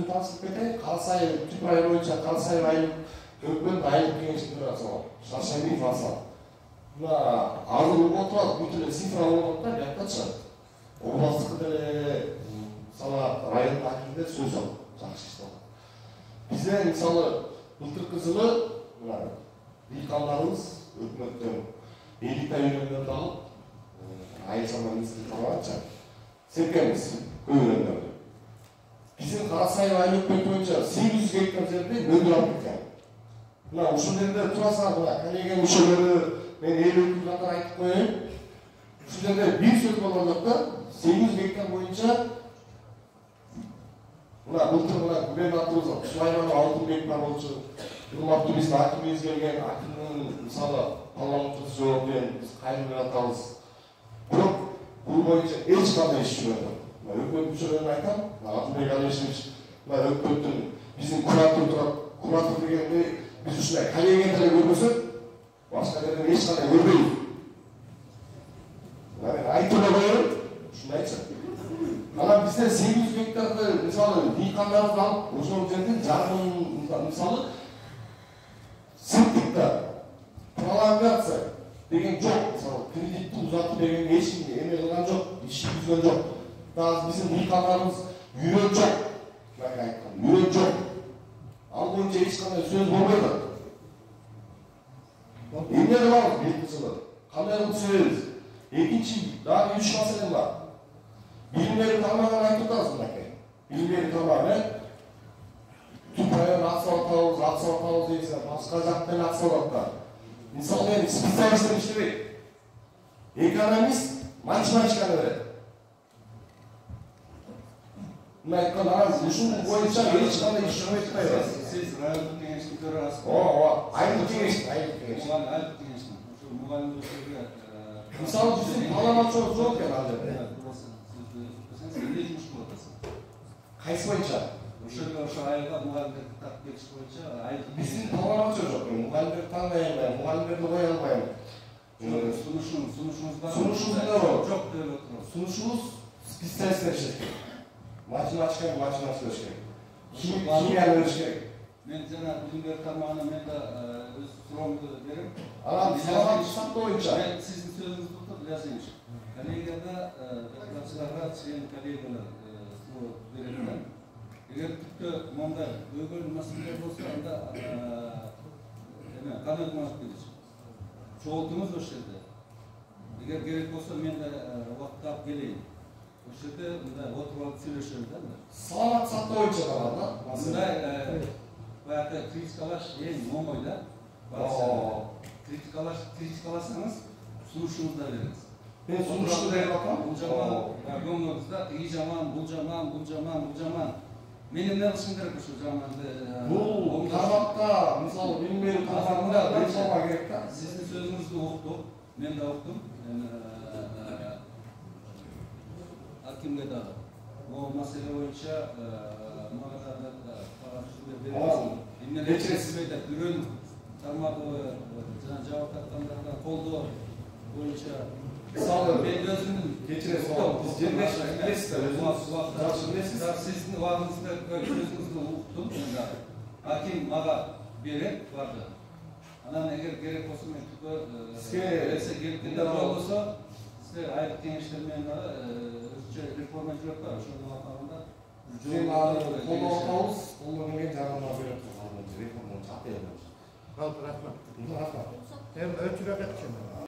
Танысып кетейік, Қарасай түп районы бойынша Қарасай район өкімет айлық кеңесінің төрағасы Шаршамиев Асан. Мына арыз болып отырады, бұл түрлі цифра болып отырады, яқтатшы. Областық деле мысалы район әкімде сөз жоқ, жақсы естіді. Бізде мысалы былтырғы жылы диқандарымыз өкіметтен 50 миллиондарды алып, айыл шаруашылығы министрлігіне сепкенбіз көңілдерді. Bizim Қарасай район өкіметі бойынша 800 гектар жерде мөндір алып кеткен. Мына ушул жерде турасаң, мына коллега мүшелері мен ел өкілдеріне айтып қояйын. Ушул жерде bir сөз болған жоқ та 800 гектар бойынша мына былтыр мына губернаторымыз Сулайман Алтынбеков болчу, урматтуу биздин акимибиз келген, акимдин мисалы парламенттик жооп берген биз кайрылып атабыз. Бирок бул боюнча эч кандай иш жүрбөдү. Өкмөт мүшелеріне айтам, Алтынбек Алишевич, өкмөттүн биздин куратор дегенде биз ушундай коллегиялар көрбөсөк, башка жерден эч кандай көрбөйбүз. Мен айтууга коеюн, ушундайчы. Анан бизде 800 гектарды мисалы дыйкандарыбызды алып, ошол жердин жарымын мисалы сыптыкта пролонгация деген жок, мисалы кредитти узатуу деген эч кимге эме кылган жок, иш жүргүзгөн жок. Bizim dıykanlarımız yürek çok. Yürek çok. Al boyunca hiç kadar söz olmadı. Emniyete var bir kısımda. Kamerayı söyleriz. İkinci, daha 3 mesele var. Bilimleri tamamen ayıklıklarız bundaki. Bilimleri tamamen Tüprayan asfalt havuz değilse, başka zaten asfaltlar. İnsanların spesialistler işleri. Ekonomist, matematikten öğret. Ушул боюнча эч кандай иш жүрбөйт. Сиз райондук кеңештин төрагасы. Айылдык кеңеш. Айылдык кеңештин. Ошол мугалимдерге мисалы биздин парламентчубуз жок экен ал жерде. Сиз эмне жумуш кылып атасыз? Кайсы боюнча? Ошо айылга мугалимдерди тартып кетиш боюнча айылдык биздин парламентчу жок. Мугалимдерди таңдай албайм, мугалимдерди кое албайм. Сунушуңуз бар. Сунушубуз жок деп отурат. Сунушубуз специалисттер иштеш керек. Математика иштеш керек. Химия иштеш керек. Мен жана билимдер тармагына мен да өз суроомду берем. Анан саламаттык сактоо боюнча мен сиздин сөзүңүздү уктуп жазайынчы. Коллегияда депутаттарга чейин коллегалар суроо берет. Эгер типте мондай өгөр маселелер болсо, анда эме кандай маалымат бериши. Чогултуңуз ошол жерде. Эгер керек болсо мен да убакыт алып келейин. Ошол жерде мындай отуруп алып сүйлөшөбүз да. Саламаттык сактоо боюнча да. Мындай баягы критикалаш эң оңой да. Критикаласаңыз, сунушуңузду бериңиз. Мен сунушту берип атам. Бул жаман, көңүлүңүздө тиги жаман, бул жаман, бул жаман, бул жаман. Мен эмне кылышым керек ушул жаманды? Бул тармакта, мисалы, билим берүү тармагында реформа керек да. Сиздин сөзүңүздү уктум, мен да уктум. Акимге дагы бул маселе боюнча мага да карашып бересиз. Эмне сезбейт, үрөн тармагы жана жабык аткандарга колдоо боюнча мисалы мен өзүмдүн кечиресиз, биз жерлешсиздер, өзүңүз жакшы билесиз. Сиздин убагыңызды, сөзүңүздү уктум. Аким мага берет барды. Анан эгер керек болсо мен сизге келгендер болсо, сиздер айылдык кеңештер менен өзүнчө реформа жүрөт да, ошонун атагында Bizim kolluğumuz, kolluğun en canına böyle reformun çatı yapıyoruz. Rahmet. Rahmet. Hem ötürü